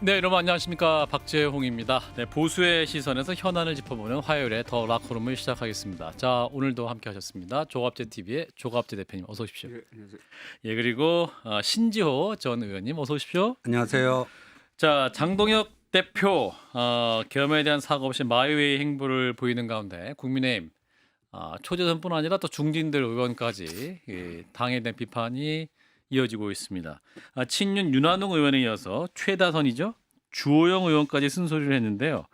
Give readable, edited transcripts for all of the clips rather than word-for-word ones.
네, 여러분 안녕하십니까. 박재홍입니다. 네, 보수의 시선에서 현안을 짚어보는 화요일에 더 락호룸을 시작하겠습니다. 자, 오늘도 함께 하셨습니다. 조갑제TV의 조갑제 대표님 어서 오십시오. 예, 안녕하세요. 예, 그리고 신지호 전 의원님 어서 오십시오. 안녕하세요. 자, 장동혁 대표 계엄에 대한 사과 없이 마이웨이 행보를 보이는 가운데 국민의힘 초재선뿐 아니라 또 중진들 의원까지 당에 대한 비판이 이어지고 있습니다. 친윤 윤한홍 의원에 이어서 최다선이죠. 주호영 의원까지 쓴소리를 했는데요.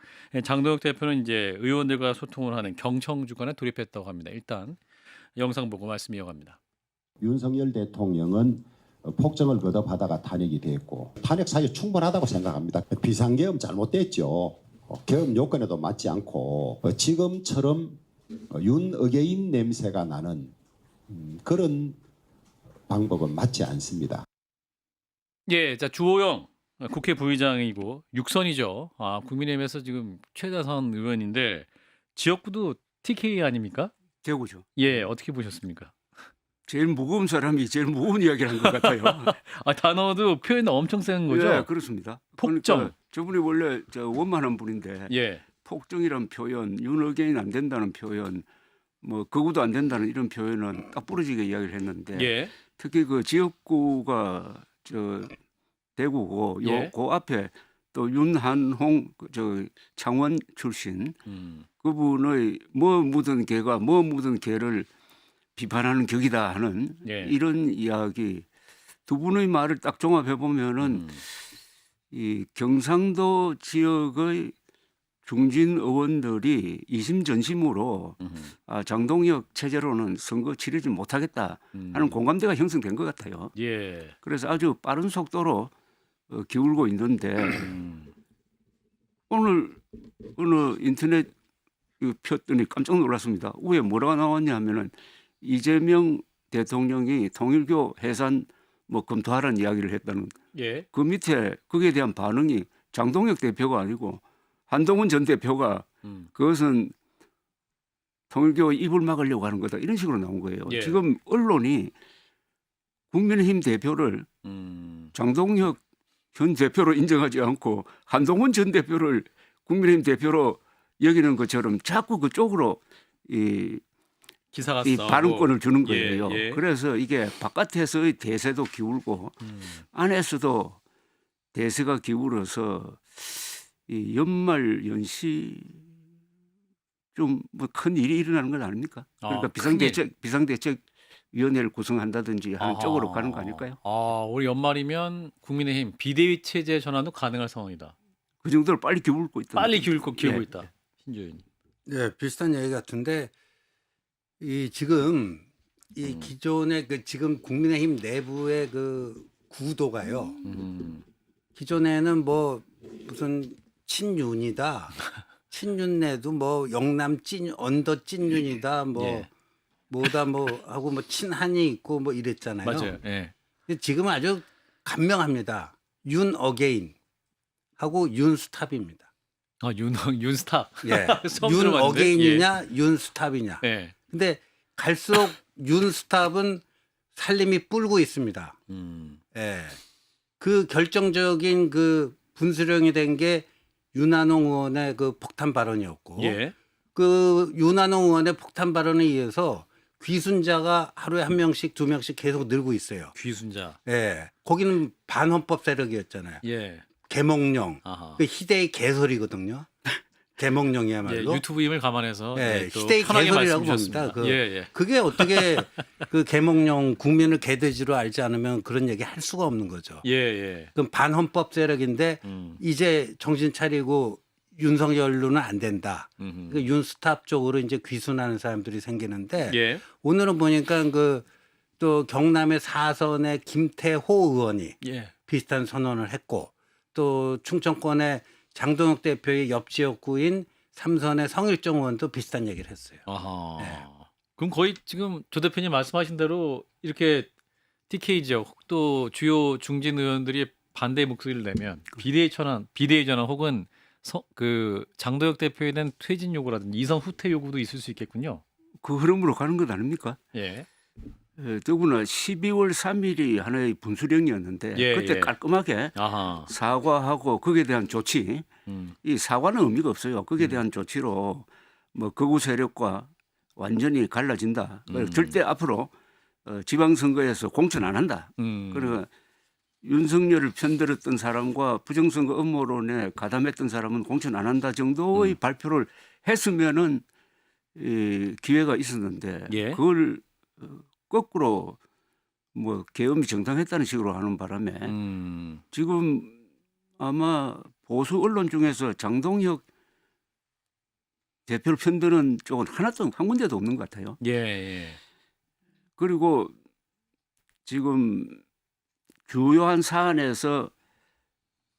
장동혁 대표는 이제 의원들과 소통을 하는 경청 주간에 돌입했다고 합니다. 일단 영상 보고 말씀 이어갑니다. 윤석열 대통령은 폭정을 거듭하다가 탄핵이 됐고 탄핵 사유 충분하다고 생각합니다. 비상계엄 잘못됐죠. 계엄 요건에도 맞지 않고 지금처럼 윤어게인 냄새가 나는 그런 방법은 맞지 않습니다. 예, 자 주호영 국회 부의장이고 육선이죠. 국민의힘에서 지금 최다선 의원인데 지역구도 TK 아닙니까? 대구죠. 예, 어떻게 보셨습니까? 제일 무거운 사람이 제일 무거운 이야기를 한 것 같아요. 단어도 표현이 엄청 센 거죠. 네, 그렇습니다. 폭정. 그러니까 저분이 원래 원만한 분인데 예, 폭정이란 표현, 윤어게인 안 된다는 표현, 뭐 거구도 안 된다는 이런 표현은 딱 부러지게 이야기를 했는데 예, 특히 그 지역구가 대구고 예. 그 앞에 또 윤한홍 창원 출신 그분의 뭐 묻은 개가 뭐 묻은 개를 비판하는 격이다 하는 예. 이런 이야기 두 분의 말을 딱 종합해 보면은 이 경상도 지역의 중진 의원들이 이심전심으로 장동혁 체제로는 선거 치르지 못하겠다 하는 공감대가 형성된 것 같아요. 예. 그래서 아주 빠른 속도로 기울고 있는데 오늘 어느 인터넷 폈더니 깜짝 놀랐습니다. 위에 뭐라고 나왔냐 하면은 이재명 대통령이 통일교 해산 뭐 검토하라는 이야기를 했다는 예. 그 밑에 거기에 대한 반응이 장동혁 대표가 아니고 한동훈 전 대표가 그것은 통일교 입을 막으려고 하는 거다 이런 식으로 나온 거예요. 예. 지금 언론이 국민의힘 대표를 장동혁 전 대표로 인정하지 않고 한동훈 전 대표를 국민의힘 대표로 여기는 것처럼 자꾸 그쪽으로 이 기사가 발언권을 주는 예, 거예요. 예. 그래서 이게 바깥에서의 대세도 기울고 안에서도 대세가 기울어서 이 연말 연시 좀 뭐 큰 일이 일어나는 건 아닙니까? 그러니까 비상대책위원회를 구성한다든지 하는 쪽으로 가는 거 아닐까요? 올 연말이면 국민의힘 비대위 체제 전환도 가능할 상황이다. 그 정도로 빨리 기울고 있다. 빨리 기울고 예. 있다. 신주 의원님. 네, 비슷한 얘기 같은데 이 지금 이 기존의 그 지금 국민의힘 내부의 그 구도가요. 기존에는 뭐 무슨 친윤이다, 친윤내도 뭐 영남 찐 언더 찐윤이다, 뭐 예. 뭐다 뭐 하고 뭐 친한이 있고 뭐 이랬잖아요. 맞아요. 예. 근데 지금은 아주 간명합니다. 윤 어게인 하고 윤 스탑입니다. 윤스탑. 예. 처음 윤 들어봤는데? 어게인이냐 윤 스탑이냐. 예. 근데 갈수록 윤 스탑은 살림이 뿔고 있습니다. 예. 그 결정적인 그 분수령이 된 게 윤한홍 의원의 그 폭탄 발언이었고, 예. 그 윤한홍 의원의 폭탄 발언에 의해서 귀순자가 하루에 한 명씩 두 명씩 계속 늘고 있어요. 귀순자. 예. 거기는 반헌법 세력이었잖아요. 예. 계몽령. 아하. 그 희대의 개소리거든요. 계몽령이야말로. 예, 유튜브 임을 감안해서 예, 또 희대의 편하게 개소리라고 말씀 주셨습니다. 봅니다. 예. 그게 어떻게 그 계몽령 국민을 개돼지로 알지 않으면 그런 얘기 할 수가 없는 거죠. 예. 그럼 반헌법 세력인데 이제 정신 차리고 윤석열로는 안 된다. 그 윤스탑 쪽으로 이제 귀순하는 사람들이 생기는데 예. 오늘은 보니까 그 또 경남의 4선의 김태호 의원이 예. 비슷한 선언을 했고 또 충청권의 장동혁 대표의 옆 지역구인 3선의 성일정 의원도 비슷한 얘기를 했어요. 아하. 네. 그럼 거의 지금 조 대표님 말씀하신 대로 이렇게 TK 지역 또 주요 중진 의원들이 반대 목소리를 내면 비대위 전환 혹은 그 장도혁 대표에 대한 퇴진 요구라든지 이선 후퇴 요구도 있을 수 있겠군요. 그 흐름으로 가는 것 아닙니까? 예. 더구나 12월 3일이 하나의 분수령이었는데 예, 그때 예. 깔끔하게 아하. 사과하고 거기에 대한 조치, 이 사과는 의미가 없어요. 거기에 대한 조치로 뭐 극우 세력과 완전히 갈라진다. 절대 앞으로 지방선거에서 공천 안 한다. 그러니까 윤석열을 편들었던 사람과 부정선거 음모론에 가담했던 사람은 공천 안 한다 정도의 발표를 했으면은 기회가 있었는데 예. 그걸 거꾸로 뭐 계엄이 정당했다는 식으로 하는 바람에 지금 아마 보수 언론 중에서 장동혁 대표를 편드는 쪽은 하나도 한 군데도 없는 것 같아요. 예, 예. 그리고 지금 주요한 사안에서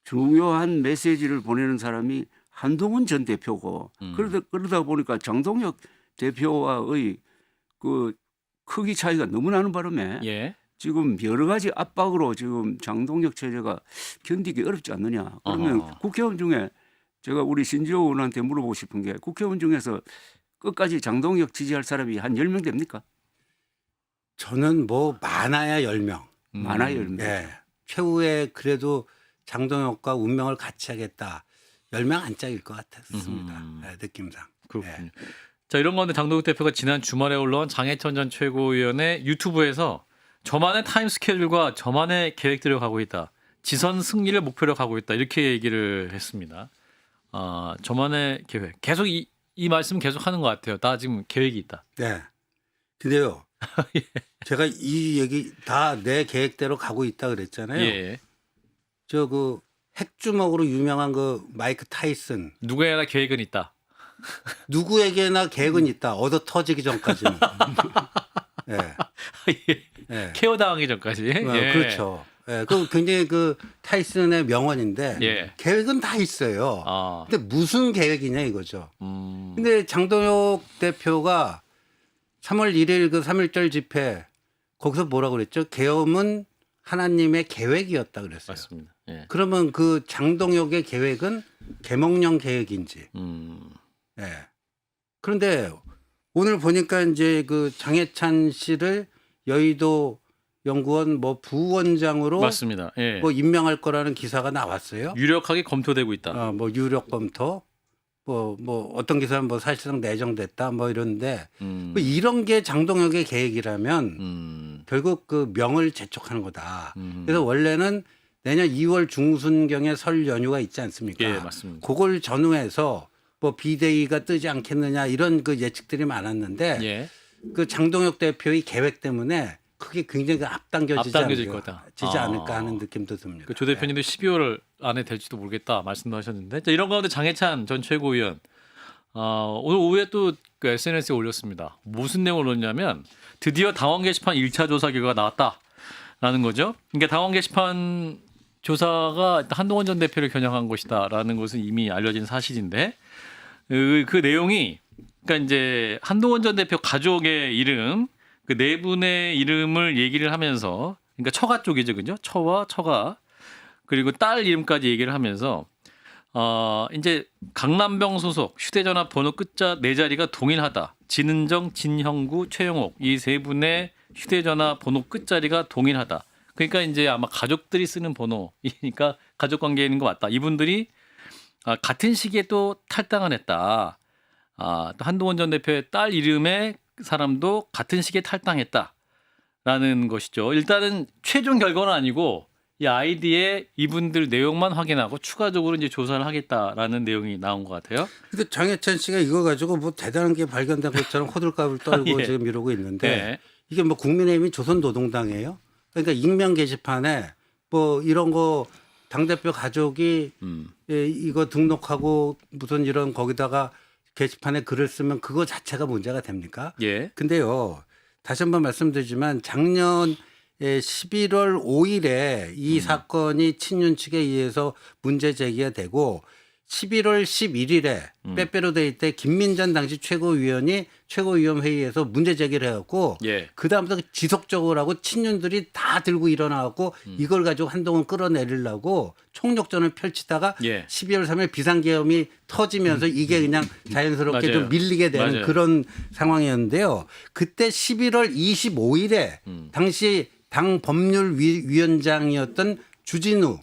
중요한 메시지를 보내는 사람이 한동훈 전 대표고 그러다 보니까 장동혁 대표와의 그 크기 차이가 너무 나는 바람에 예. 지금 여러 가지 압박으로 지금 장동혁 체제가 견디기 어렵지 않느냐. 그러면 어허. 국회의원 중에 제가 우리 신지호 의원한테 물어보고 싶은 게 국회의원 중에서 끝까지 장동혁 지지할 사람이 한 10명 됩니까? 저는 뭐 많아야 10명. 많아요. 10명. 예. 최후에 그래도 장동혁과 운명을 같이 하겠다. 10명 안짝일 것 같았습니다. 예, 느낌상. 그렇군요. 예. 자, 이런 가운데 장동혁 대표가 지난 주말에 올라온 장해찬 전 최고위원의 유튜브에서 저만의 타임 스케줄과 저만의 계획대로 가고 있다. 지선 승리를 목표로 가고 있다. 이렇게 얘기를 했습니다. 저만의 계획. 계속 이 말씀 계속 하는 것 같아요. 나 지금 계획이 있다. 네. 근데요. 예. 제가 이 얘기 다 내 계획대로 가고 있다 그랬잖아요. 예. 저 그 핵주먹으로 유명한 그 마이크 타이슨. 누구에나 계획은 있다. 누구에게나 계획은 있다. 얻어 터지기 전까지는. 예. 예. 예. 케어 당하기 전까지. 예. 그렇죠. 예. 그 굉장히 그 타이슨의 명언인데 예. 계획은 다 있어요. 아. 근데 무슨 계획이냐 이거죠. 근데 장동혁 대표가 3월 1일 그 3.1절 집회 거기서 뭐라고 그랬죠? 계엄은 하나님의 계획이었다 그랬어요. 맞습니다. 예. 그러면 그 장동혁의 계획은 계몽령 계획인지. 예. 그런데 오늘 보니까 이제 그 장해찬 씨를 여의도 연구원 뭐 부원장으로 맞습니다. 예. 뭐 임명할 거라는 기사가 나왔어요. 유력하게 검토되고 있다. 뭐 유력 검토, 뭐 어떤 기사는 뭐 사실상 내정됐다 뭐 이런데 뭐 이런 게 장동혁의 계획이라면 결국 그 명을 재촉하는 거다. 그래서 원래는 내년 2월 중순경에 설 연휴가 있지 않습니까? 예, 맞습니다. 그걸 전후해서 뭐 비대위가 뜨지 않겠느냐 이런 그 예측들이 많았는데 예. 그 장동혁 대표의 계획 때문에 그게 굉장히 앞당겨지지 앞당겨질 거다. 않을까 하는 느낌도 듭니다. 그 조 대표님도 12월 안에 될지도 모르겠다 말씀도 하셨는데 자, 이런 가운데 장해찬 전 최고위원 오늘 오후에 또 그 SNS에 올렸습니다. 무슨 내용을 올렸냐면 드디어 당원 게시판 1차 조사 결과가 나왔다라는 거죠. 그러니까 당원 게시판 조사가 한동훈 전 대표를 겨냥한 것이다라는 것은 이미 알려진 사실인데 그 내용이 그러니까 이제 한동훈 전 대표 가족의 이름 그 네 분의 이름을 얘기를 하면서 그러니까 처가 쪽이죠, 그죠? 처와 처가 그리고 딸 이름까지 얘기를 하면서 이제 강남병 소속 휴대전화 번호 끝자 네 자리가 동일하다. 진은정, 진형구, 최영옥 이 세 분의 휴대전화 번호 끝자리가 동일하다. 그러니까 이제 아마 가족들이 쓰는 번호이니까 가족 관계에 있는 것 같다. 이분들이 같은 시기에 또 탈당을 했다. 또 한동훈 전 대표의 딸 이름의 사람도 같은 시기에 탈당했다라는 것이죠. 일단은 최종 결과는 아니고 이 아이디의 이분들 내용만 확인하고 추가적으로 이제 조사를 하겠다라는 내용이 나온 것 같아요. 근데 장해찬 씨가 이거 가지고 뭐 대단한 게 발견된 것처럼 호들갑을 떨고 예. 지금 이러고 있는데 네. 이게 뭐 국민의힘이 조선노동당이에요? 그러니까 익명 게시판에 뭐 이런 거 당대표 가족이 이거 등록하고 무슨 이런 거기다가 게시판에 글을 쓰면 그거 자체가 문제가 됩니까? 예. 근데요. 다시 한번 말씀드리지만 작년 11월 5일에 이 사건이 친윤 측에 의해서 문제 제기가 되고 11월 11일에 빼빼로데이 때 김민전 당시 최고위원이 최고위원 회의에서 문제 제기를 해갖고 예. 그 다음부터 지속적으로 하고 친윤들이 다 들고 일어나갖고 이걸 가지고 한동훈 끌어내리려고 총력전을 펼치다가 예. 12월 3일 비상계엄이 터지면서 이게 그냥 자연스럽게 맞아요. 좀 밀리게 되는 맞아요. 그런 상황이었는데요. 그때 11월 25일에 당시 당 법률위원장이었던 주진우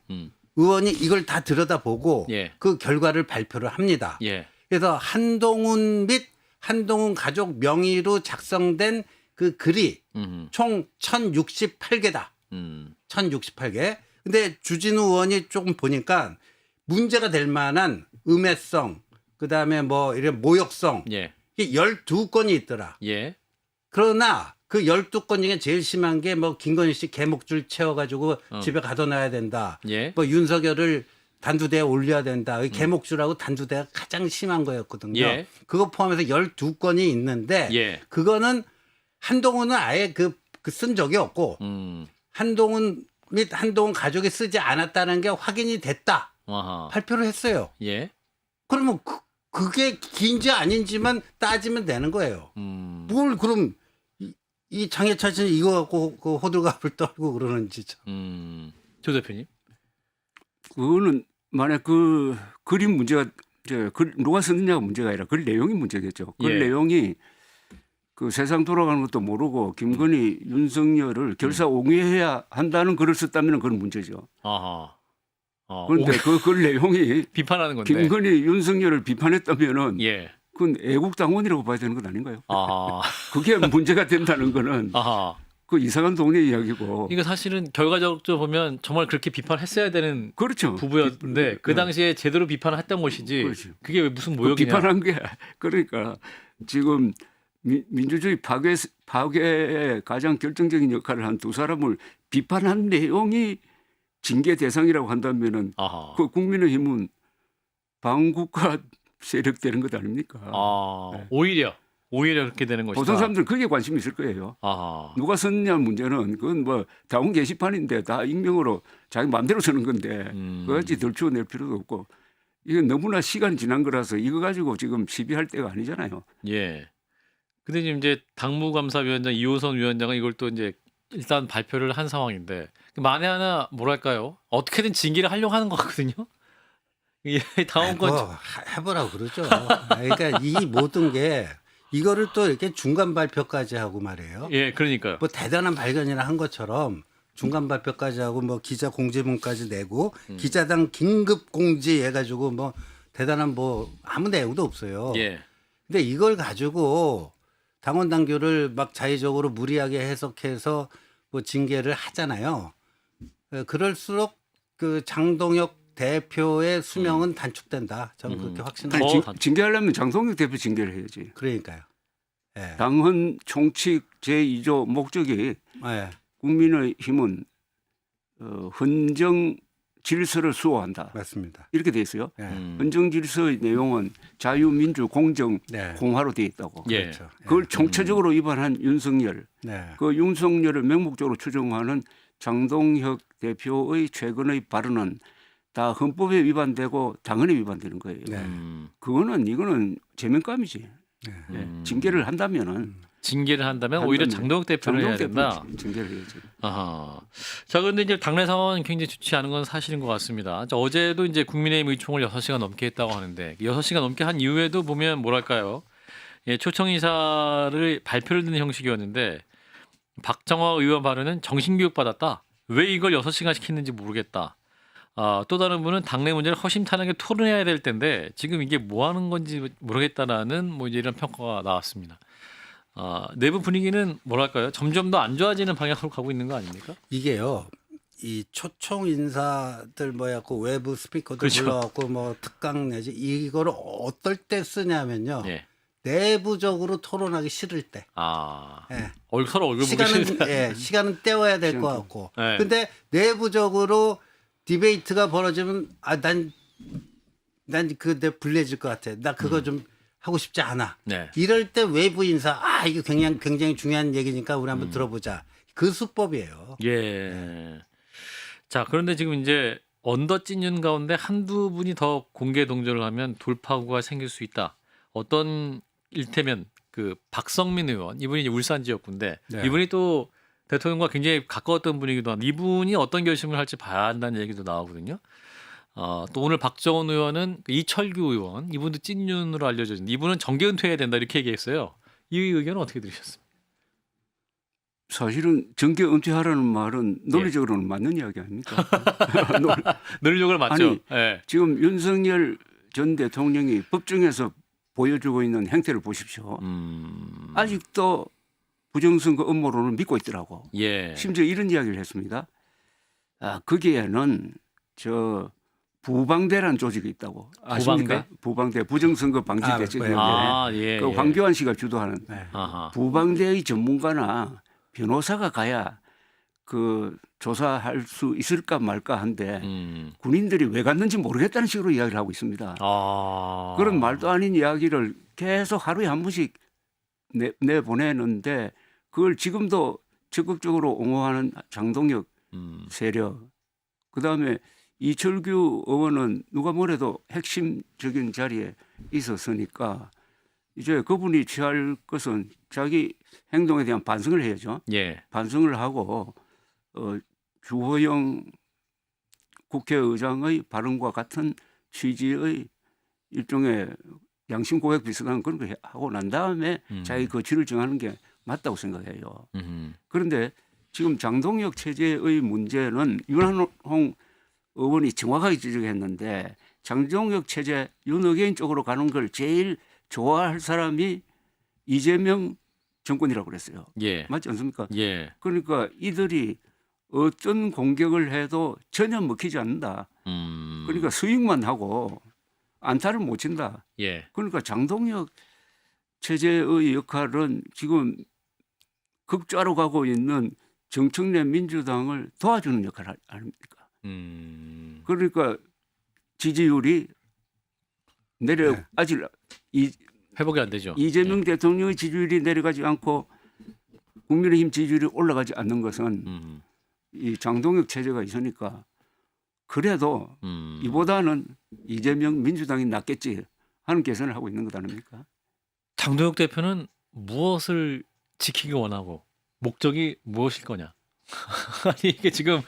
의원이 이걸 다 들여다보고 예. 그 결과를 발표를 합니다. 예. 그래서 한동훈 및 한동훈 가족 명의로 작성된 그 글이 총 1068개다. 1068개. 근데 주진우 의원이 조금 보니까 문제가 될 만한 음해성, 그다음에 뭐 이런 모욕성 예. 이게 12건이 있더라. 예. 그러나 그 12건 중에 제일 심한 게 뭐 김건희 씨 개목줄 채워가지고 집에 가둬놔야 된다. 예. 뭐 윤석열을 단두대에 올려야 된다. 이 개목줄하고 단두대가 가장 심한 거였거든요. 예. 그거 포함해서 12건이 있는데 예. 그거는 한동훈은 아예 그 쓴 적이 없고 한동훈 및 한동훈 가족이 쓰지 않았다는 게 확인이 됐다. 아하. 발표를 했어요. 예. 그러면 그게 긴지 아닌지만 따지면 되는 거예요. 뭘 그럼 이 장해찬 씨는 이거 갖고 그 호들갑을 떨고 그러는지 참. 조 대표님. 그거는 만약 그 그림 문제가 누가 썼느냐가 문제가 아니라 글 내용이 문제겠죠. 글 예. 내용이 그 세상 돌아가는 것도 모르고 김건희, 윤석열을 결사옹위해야 한다는 글을 썼다면 그건 문제죠. 아하. 그런데 그 글 내용이 비판하는 건데. 김건희, 윤석열을 비판했다면은 예. 그건 애국당원이라고 봐야 되는 것 아닌가요? 아하. 그게 문제가 된다는 거는 아하. 그 이상한 동네 이야기고. 이거 사실은 결과적으로 보면 정말 그렇게 비판했어야 되는 그렇죠. 부부였는데 그 네. 당시에 제대로 비판을 했던 것이지. 그렇죠. 그게 왜 무슨 그 모욕이냐. 비판한 게 그러니까 지금 민주주의 파괴에 가장 결정적인 역할을 한 두 사람을 비판한 내용이 징계 대상이라고 한다면은 아하. 그 국민의힘은 반국가 세력 되는 것 아닙니까? 네. 오히려 그렇게 되는 것이다. 보통 사람들은 그게 관심이 있을 거예요. 아하. 누가 썼냐 문제는 그건 뭐 다운 게시판인데 다 익명으로 자기 마음대로 쓰는 건데 그것까지 덜추어낼 필요도 없고 이건 너무나 시간 지난 거라서 이거 가지고 지금 시비할 때가 아니잖아요. 예. 근데 지금 이제 당무감사위원장 이호선 위원장은 이걸 또 이제 일단 발표를 한 상황인데 만에 하나 뭐랄까요? 어떻게든 징계를 하려고 하는 것 같거든요. 예, 다음 건 해보라고 그러죠. 그러니까 이 모든 게 이거를 또 이렇게 중간 발표까지 하고 말이에요. 예, 그러니까요. 뭐 대단한 발견이나 한 것처럼 중간 발표까지 하고 뭐 기자 공지문까지 내고 기자당 긴급 공지 해가지고 뭐 대단한 뭐 아무 내용도 없어요. 예. 근데 이걸 가지고 당원 당규를 막 자의적으로 무리하게 해석해서 뭐 징계를 하잖아요. 그럴수록 그 장동혁 대표의 수명은 단축된다. 저는 그렇게 확신합니다. 아니, 징계하려면 장동혁 대표 징계를 해야지. 그러니까요. 예. 당헌 총칙 제2조 목적이 예. 국민의힘은 헌정 질서를 수호한다. 맞습니다. 이렇게 돼 있어요. 예. 헌정 질서의 내용은 자유, 민주, 공정, 네. 공화로 돼 있다고. 예. 그렇죠. 예. 그걸 총체적으로 위반한 윤석열, 네. 그 윤석열을 맹목적으로 추종하는 장동혁 대표의 최근의 발언은 다 헌법에 위반되고 당헌에 위반되는 거예요. 네. 이거는 제명감이지. 예. 징계를 한다면은 징계를 한다면 오히려 장동혁 대표를 해야 된다. 징계를 해야지. 아하. 자, 그런데 이제 당내 상황은 굉장히 좋지 않은 건 사실인 것 같습니다. 자, 어제도 이제 국민의힘 의총을 6시간 넘게 했다고 하는데 6시간 넘게 한 이후에도 보면 뭐랄까요? 예, 초청 인사를 발표를 듣는 형식이었는데 박정화 의원 발언은 정신교육 받았다. 왜 이걸 6시간씩 했는지 모르겠다. 또 다른 분은 당내 문제를 허심탄회하게 토론해야 될 텐데 지금 이게 뭐 하는 건지 모르겠다라는 뭐 이제 이런 평가가 나왔습니다. 내부 분위기는 뭐랄까요? 점점 더 안 좋아지는 방향으로 가고 있는 거 아닙니까? 이게요. 이 초청 인사들 뭐야고 외부 스피커들 그렇죠. 불러갖고 뭐 특강 내지 이거를 어떨 때 쓰냐면요. 예. 내부적으로 토론하기 싫을 때. 예. 서로 얼굴 보기 싫다. 시간은 때워야 될 것 같고. 네. 근데 내부적으로 디베이트가 벌어지면 난 내 불리해질 것 같아. 나 그거 좀 하고 싶지 않아. 네. 이럴 때 외부 인사 이게 굉장히 중요한 얘기니까 우리 한번 들어보자. 그 수법이에요. 예. 자, 그런데 지금 이제 언더 찐윤 가운데 한두 분이 더 공개 동조를 하면 돌파구가 생길 수 있다. 어떤 일테면 그 박성민 의원 이분이 이제 울산 지역구인데 네. 이분이 또 대통령과 굉장히 가까웠던 분이기도 한데 이분이 어떤 결심을 할지 봐야 한다는 얘기도 나오거든요. 또 오늘 박정원 의원은 그 이철규 의원 이분도 찐윤으로 알려져 있는데 이분은 정계 은퇴해야 된다 이렇게 얘기했어요. 이 의견은 어떻게 들으셨습니까? 사실은 정계 은퇴하라는 말은 논리적으로는 맞는 이야기 아닙니까? 논리적으로 맞죠. 아니, 예. 지금 윤석열 전 대통령이 법정에서 보여주고 있는 행태를 보십시오. 아직도 부정선거 음모론을 믿고 있더라고. 예. 심지어 이런 이야기를 했습니다. 거기에는 저 부방대라는 조직이 있다고 아십니까? 부방대 부정선거 방지 대책위원회. 예. 그 예. 황교안 씨가 주도하는 네. 아하. 부방대의 전문가나 변호사가 가야 그 조사할 수 있을까 말까 한데 군인들이 왜 갔는지 모르겠다는 식으로 이야기를 하고 있습니다. 그런 말도 아닌 이야기를 계속 하루에 한 번씩 내보내는데 그걸 지금도 적극적으로 옹호하는 장동혁 세력, 그다음에 이철규 의원은 누가 뭐래도 핵심적인 자리에 있었으니까 이제 그분이 취할 것은 자기 행동에 대한 반성을 해야죠. 예. 반성을 하고 주호영 국회의장의 발언과 같은 취지의 일종의 양심 고백 비슷한 그런 거 하고 난 다음에 자기 거취를 정하는 게 맞다고 생각해요. 그런데 지금 장동혁 체제의 문제는 윤한홍 의원이 정확하게 지적했는데 장동혁 체제 윤어게인 쪽으로 가는 걸 제일 좋아할 사람이 이재명 정권이라고 그랬어요. 예. 맞지 않습니까? 예. 그러니까 이들이 어떤 공격을 해도 전혀 먹히지 않는다. 그러니까 수익만 하고 안타를 못 친다. 예. 그러니까 장동혁 체제의 역할은 지금 극좌로 가고 있는 정청래 민주당을 도와주는 역할 아닙니까? 그러니까 지지율이 네. 아직 회복이 안 되죠. 이재명 대통령의 지지율이 내려가지 않고 국민의힘 지지율이 올라가지 않는 것은 이 장동혁 체제가 있으니까 그래도 이보다는 이재명 민주당이 낫겠지 하는 계산을 하고 있는 것 아닙니까? 장동혁 대표는 무엇을 지키기 원하고 목적이 무엇일 거냐? 아니 이게 지금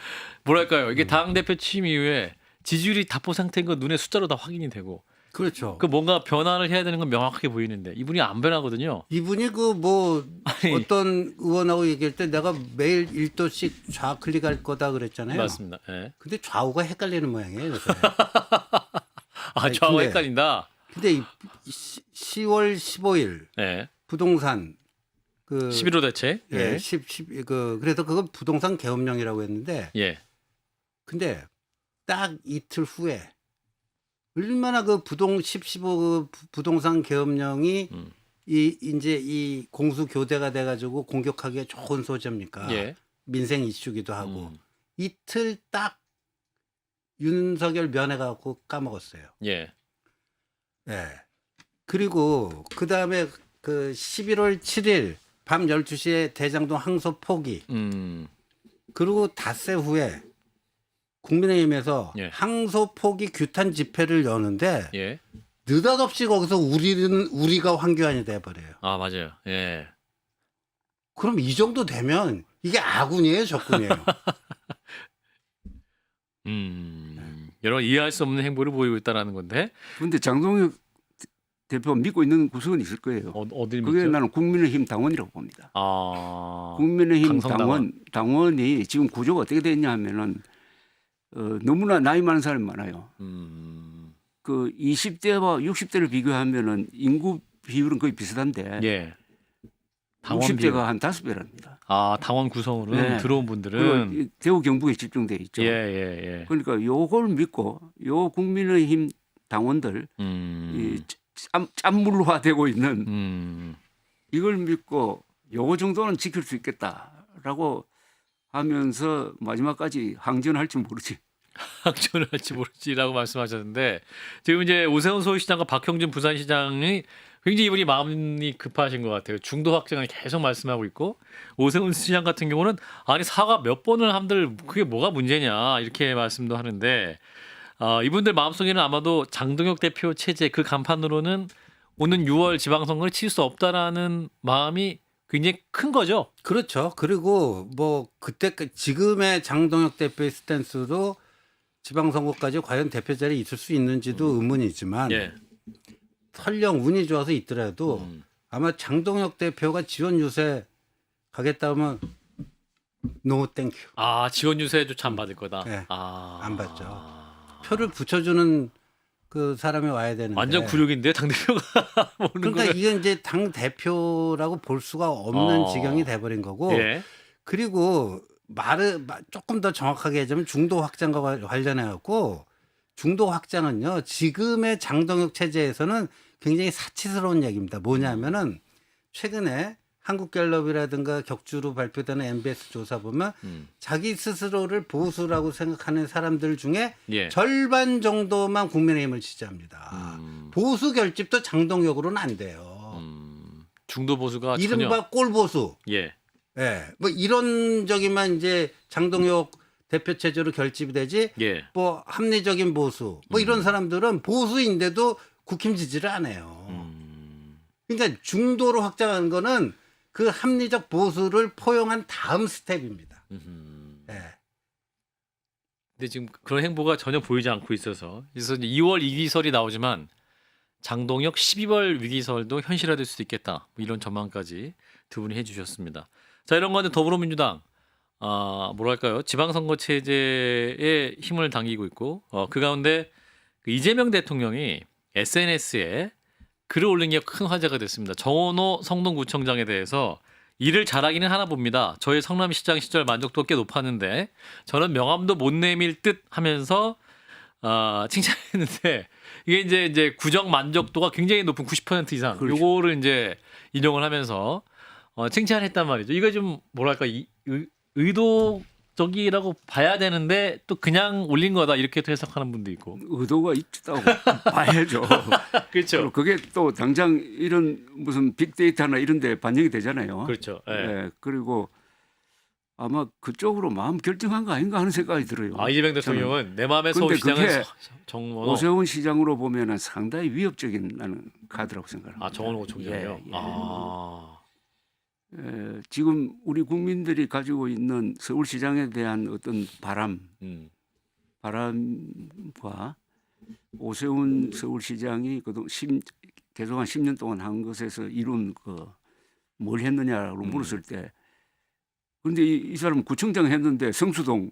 뭐랄까요? 이게 당 대표 취임 이후에 지지율이 답보 상태인 건 눈에 숫자로 다 확인이 되고 그렇죠. 그 뭔가 변화를 해야 되는 건 명확하게 보이는데 이분이 안 변하거든요. 이분이 그 뭐 아니. 어떤 의원하고 얘기할 때 내가 매일 1도씩 좌클릭할 거다 그랬잖아요. 맞습니다. 예. 근데 좌우가 헷갈리는 모양이에요. 요새. 좌우 근데- 헷갈린다. 근데 10월 15일 예. 부동산 그 11호 대책. 예, 10 그래서 그건 부동산 계엄령이라고 했는데 예. 근데 딱 이틀 후에 얼마나 그 15 그 부동산 계엄령이 이제 이 공수 교대가 돼 가지고 공격하기에 좋은 소재입니까? 예. 민생 이슈기도 하고 이틀 딱 윤석열 면회 갖고 까먹었어요. 예. 예. 그리고 그다음에 그 11월 7일 밤 12시에 대장동 항소 포기. 그리고 닷새 후에 국민의힘에서 예. 항소 포기 규탄 집회를 여는데 예. 느닷없이 거기서 우리가 황교안이 돼 버려요. 아 맞아요. 예. 그럼 이 정도 되면 이게 아군이에요, 적군이에요. 여러 이해할 수 없는 행보를 보이고 있다라는 건데 그런데 장동혁 대표가 믿고 있는 구석은 있을 거예요. 어딜 그게 믿죠? 나는 국민의힘 당원이라고 봅니다. 국민의힘 강성 당원이 지금 구조가 어떻게 됐냐 하면은 너무나 나이 많은 사람이 많아요. 그 20대와 60대를 비교하면은 인구 비율은 거의 비슷한데 예. 당원 60대가 비율. 한 5배랍니다. 당원 구성으로는 네. 들어온 분들은 그리고 대구 경북에 집중돼 있죠. 예. 그러니까 요걸 믿고 요 국민의힘 당원들 이 짠물화되고 있는 이걸 믿고 요거 정도는 지킬 수 있겠다라고 하면서 마지막까지 항전할지 모르지. 확전을 할지 모르지라고 말씀하셨는데 지금 이제 오세훈 서울시장과 박형준 부산시장이 굉장히 이분이 마음이 급하신 것 같아요. 중도 확장을 계속 말씀하고 있고 오세훈 시장 같은 경우는 아니 사과 몇 번을 한들 그게 뭐가 문제냐 이렇게 말씀도 하는데 이분들 마음속에는 아마도 장동혁 대표 체제 그 간판으로는 오는 6월 지방선거를 칠 수 없다라는 마음이 굉장히 큰 거죠. 그렇죠. 그리고 뭐 그때 지금의 장동혁 대표의 스탠스도 지방선거까지 과연 대표 자리에 있을 수 있는지도 의문이지만 예. 설령 운이 좋아서 있더라도 아마 장동혁 대표가 지원 유세 가겠다 하면 노 땡큐. 지원 유세조차 안 받을 거다. 네, 안 받죠. 표를 붙여주는 그 사람이 와야 되는데. 완전 굴욕인데 당 대표가 오는 그러니까 거는. 이건 이제 당 대표라고 볼 수가 없는 지경이 돼버린 거고. 예. 그리고 말을 조금 더 정확하게 하자면 중도 확장과 관련해 갖고 중도 확장은요 지금의 장동혁 체제에서는 굉장히 사치스러운 얘기입니다. 뭐냐면은 최근에 한국갤럽이라든가 격주로 발표되는 MBS 조사 보면 자기 스스로를 보수라고 생각하는 사람들 중에 예. 절반 정도만 국민의힘을 지지합니다. 보수 결집도 장동혁으로는 안 돼요. 중도 보수가 이른바 꼴보수. 예. 예, 뭐 이론적이만 이제 장동혁 대표 체제로 결집이 되지. 예. 뭐 합리적인 보수. 뭐 이런 사람들은 보수인데도 국힘 지지를 안 해요. 그러니까 중도로 확장하는 거는 그 합리적 보수를 포용한 다음 스텝입니다. 예. 근데 지금 그런 행보가 전혀 보이지 않고 있어서 그래서 이제 2월 위기설이 나오지만 장동혁 12월 위기설도 현실화될 수도 있겠다. 뭐 이런 전망까지 두 분이 해주셨습니다. 자 이런 거는 더불어민주당 뭐랄까요 지방선거 체제에 힘을 당기고 있고 그 가운데 그 이재명 대통령이 SNS에 글을 올린 게 큰 화제가 됐습니다. 정원호 성동구청장에 대해서 일을 잘하기는 하나 봅니다. 저희 성남시장 시절 만족도가 꽤 높았는데 저는 명함도 못 내밀 듯 하면서 칭찬했는데 이게 이제 구정 만족도가 굉장히 높은 90% 이상 그렇죠. 요거를 이제 인용을 하면서 칭찬했단 말이죠. 이거 좀 뭐랄까 의도적이라고 봐야 되는데 또 그냥 올린 거다 이렇게 또 해석하는 분도 있고. 의도가 있다고 봐야죠. 그렇죠. 그게 또 당장 이런 무슨 빅데이터나 이런 데 반영이 되잖아요. 그렇죠. 예. 예, 그리고 아마 그쪽으로 마음 결정한 거 아닌가 하는 생각이 들어요. 이재명 대통령은 내 마음의 근데 서울시장은 그게 정원호. 오세훈 시장으로 보면은 상당히 위협적인 나는 카드라고 생각합니다. 정원호 총장이요. 예, 예. 지금 우리 국민들이 가지고 있는 서울시장에 대한 어떤 바람과 오세훈 서울시장이 그동안 계속 한 10년 동안 한 것에서 이룬 뭘 했느냐라고 물었을 때 그런데 이 사람은 구청장 했는데 성수동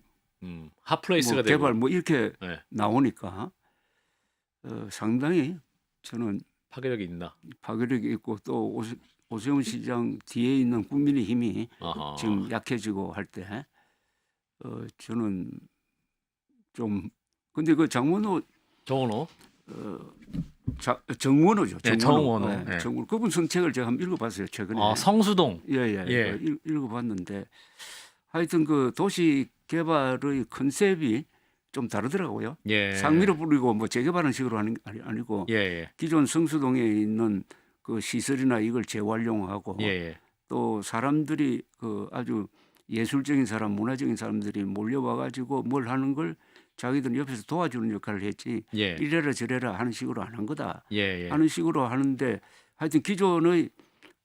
핫플레이스가 뭐 되고 개발 뭐 이렇게 네. 나오니까 상당히 저는 파괴력이 있나. 파괴력이 있고 또 오세훈 시장 뒤에 있는 국민의힘이 아하. 지금 약해지고 할 때 저는 좀 근데 그 정원호죠. 정원호. 네, 정원호. 네. 정원호. 그분 선책을 제가 한번 읽어봤어요 최근에. 성수동. 예. 읽어봤는데 하여튼 그 도시 개발의 컨셉이 좀 다르더라고요. 예. 상미로 뿌리고 뭐 재개발하는 식으로 하는 게 아니고 예. 기존 성수동에 있는 그 시설이나 이걸 재활용하고 예. 또 사람들이 그 아주 예술적인 사람, 문화적인 사람들이 몰려와 가지고 뭘 하는 걸 자기들은 옆에서 도와주는 역할을 했지 예. 이래라 저래라 하는 식으로 안 한 거다 예. 하는 식으로 하는데 하여튼 기존의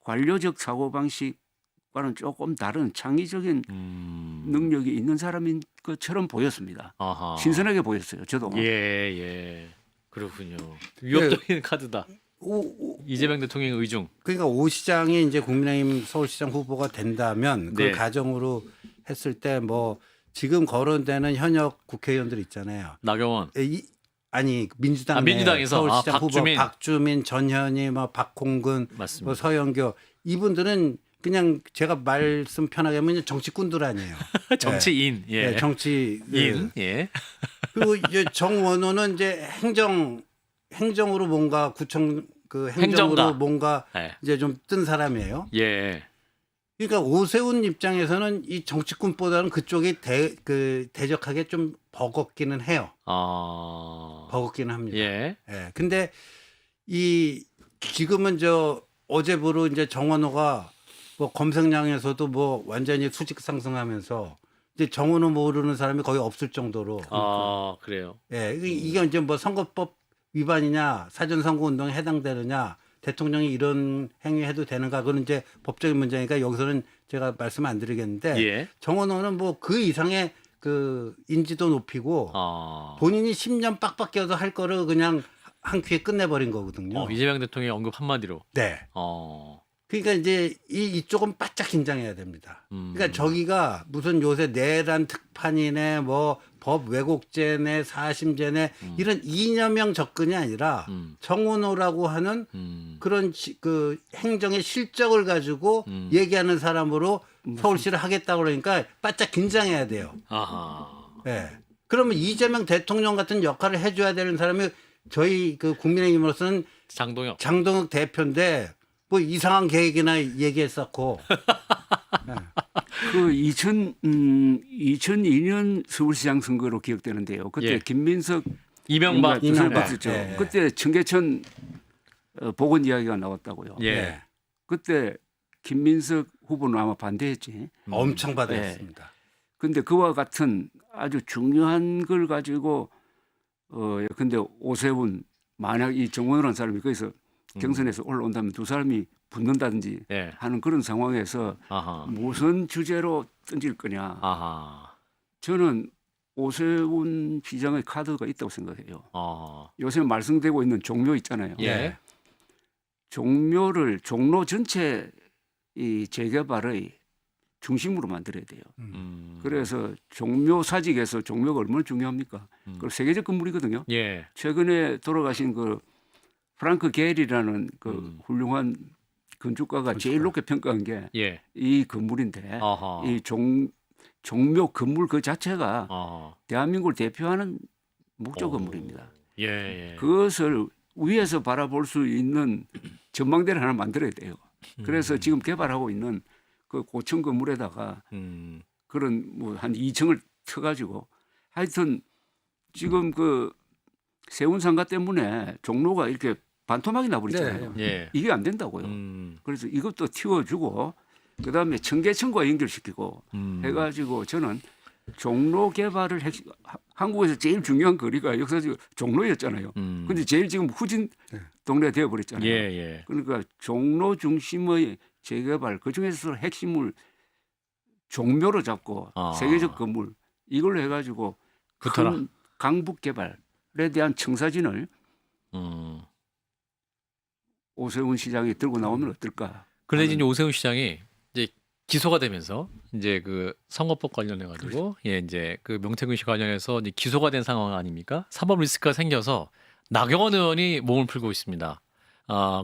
관료적 사고방식과는 조금 다른 창의적인 능력이 있는 사람인 것처럼 보였습니다. 아하. 신선하게 보였어요. 저도. 예. 그렇군요. 위협적인 카드다. 이재명 대통령의 의중. 그러니까 오 시장이 이제 국민의힘 서울시장 후보가 된다면 그 네. 가정으로 했을 때 뭐 지금 거론되는 현역 국회의원들 있잖아요. 나경원. 아니 민주당 민주당에서 서울시장 박주민. 후보 박주민, 전현희, 뭐 박홍근, 맞습니다. 뭐 서영교 이분들은 그냥 제가 말씀 편하게 하면 정치꾼들 아니에요. 정치인. 예. 네, 정치인. 예. 그리고 이제 정원호는 이제 행정으로 뭔가 행정으로 행정가. 뭔가 예. 이제 좀 뜬 사람이에요. 예. 그러니까 오세훈 입장에서는 이 정치꾼보다는 그쪽이 대적하게 좀 버겁기는 해요. 버겁기는 합니다. 예. 예. 근데 이 지금은 저 어제부로 이제 정원호가 뭐 검색량에서도 뭐 완전히 수직 상승하면서 이제 정원호 모르는 사람이 거의 없을 정도로 아 그래요. 예, 이게 이제 뭐 선거법 위반이냐 사전 선거 운동에 해당되느냐 대통령이 이런 행위해도 되는가 그건 이제 법적인 문제니까 여기서는 제가 말씀 안 드리겠는데 예. 정원호는 뭐 그 이상의 그 인지도 높이고 아. 본인이 10년 빡빡 껴도 할 거를 그냥 한 큐에 끝내버린 거거든요. 이재명 대통령의 언급 한마디로. 네. 그러니까 이제 이쪽은 바짝 긴장해야 됩니다. 그러니까 저기가 무슨 요새 내란 특판이네 뭐 법 왜곡죄네 사심죄네 이런 이념형 접근이 아니라 정원호라고 하는 그런 그 행정의 실적을 가지고 얘기하는 사람으로 서울시를 하겠다고 그러니까 바짝 긴장해야 돼요. 아하. 예. 그러면 이재명 대통령 같은 역할을 해줘야 되는 사람이 저희 그 국민의힘으로서는 장동혁. 장동혁 대표인데 뭐 이상한 계획이나 얘기했었고. 네. 그 2002년 서울시장 선거로 기억되는데요. 그때 예. 김민석 이명박. 이명박. 있었죠. 예. 그때 청계천 복원 이야기가 나왔다고요. 예. 네. 그때 김민석 후보는 아마 반대했지. 엄청 받아했습니다. 근데 그와 같은 아주 중요한 걸 가지고 근데 오세훈 만약 이 정원호라는 사람이 거기서 경선에서 올라온다면 두 사람이 붙는다든지 예. 하는 그런 상황에서 아하. 무슨 주제로 던질 거냐. 아하. 저는 오세훈 시장의 카드가 있다고 생각해요. 아. 요새 말씀되고 있는 종묘 있잖아요. 예. 종묘를 종로 전체 이 재개발의 중심으로 만들어야 돼요. 그래서 종묘 사직에서 종묘가 얼마나 중요합니까? 그 세계적 건물이거든요. 예. 최근에 돌아가신 그 프랑크 게일이라는 그 훌륭한 건축가가 제일 높게 평가한 게 예. 이 건물인데 아하. 이 종묘 건물 그 자체가 아하. 대한민국을 대표하는 목조 건물입니다. 예. 예. 그것을 위에서 바라볼 수 있는 전망대를 하나 만들어야 돼요. 그래서 지금 개발하고 있는 그 고층 건물에다가 그런 뭐 한 2층을 쳐가지고 하여튼 지금 그 세운상가 때문에 종로가 이렇게 반토막이 나버리잖아요. 예. 이게 안 된다고요. 그래서 이것도 틔워주고 그다음에 청계천과 연결시키고 해가지고 저는 종로 개발을 한국에서 제일 중요한 거리가 역사적으로 종로였잖아요. 근데 제일 지금 후진 동네가 되어버렸잖아요. 예. 예. 그러니까 종로 중심의 재개발 그중에서 핵심을 종묘로 잡고 아. 세계적 건물 이걸로 해가지고 붙어라. 큰 강북 개발에 대한 청사진을 오세훈 시장이 들고 나오면 어떨까? 그런데 이제 오세훈 시장이 이제 기소가 되면서 이제 그 선거법 관련해 가지고 예 이제 그 명태균 씨 관련해서 이제 기소가 된 상황 아닙니까? 사법 리스크가 생겨서 나경원 의원이 몸을 풀고 있습니다.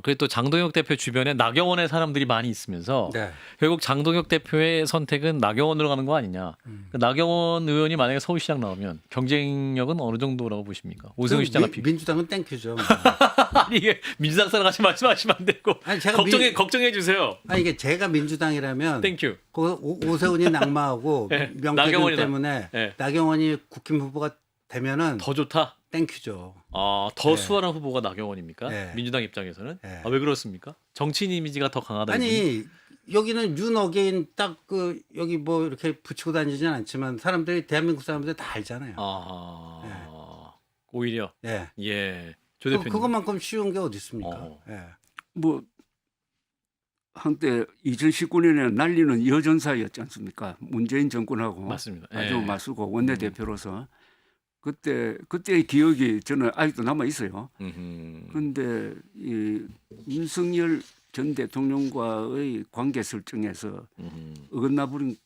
그리고 또 장동혁 대표 주변에 나경원의 사람들이 많이 있으면서 네. 결국 장동혁 대표의 선택은 나경원으로 가는 거 아니냐. 그 나경원 의원이 만약에 서울시장 나오면 경쟁력은 어느 정도라고 보십니까? 오세훈 시장과 비교. 민주당은 땡큐죠. 아니 이게 민주당 사람 같이 말씀하시면 안 되고 아니, 제가 걱정해 주세요. 아니 이게 제가 민주당이라면 땡큐. 그 오세훈이 낙마하고 네, 명태균 나경원이 때문에 네. 나경원이 국힘 후보가 되면은 더 좋다. 땡큐죠. 더 네. 수월한 후보가 나경원입니까? 네. 민주당 입장에서는 네. 왜 그렇습니까? 정치인 이미지가 더 강하다. 이분이? 아니 여기는 윤어게인 딱 그 여기 뭐 이렇게 붙이고 다니지는 않지만 사람들이 대한민국 사람들 다 알잖아요. 오히려 예. 예. 조 대표님. 그것만큼 쉬운 게 어디 있습니까? 어. 예. 뭐 한때 2019년에 난리는 여전사였지 않습니까? 문재인 정권하고 맞습니다. 아주 예. 맞서고 원내대표로서 그때의 기억이 저는 아직도 남아 있어요. 그런데 이 윤석열 전 대통령과의 관계 설정에서 어긋나 버린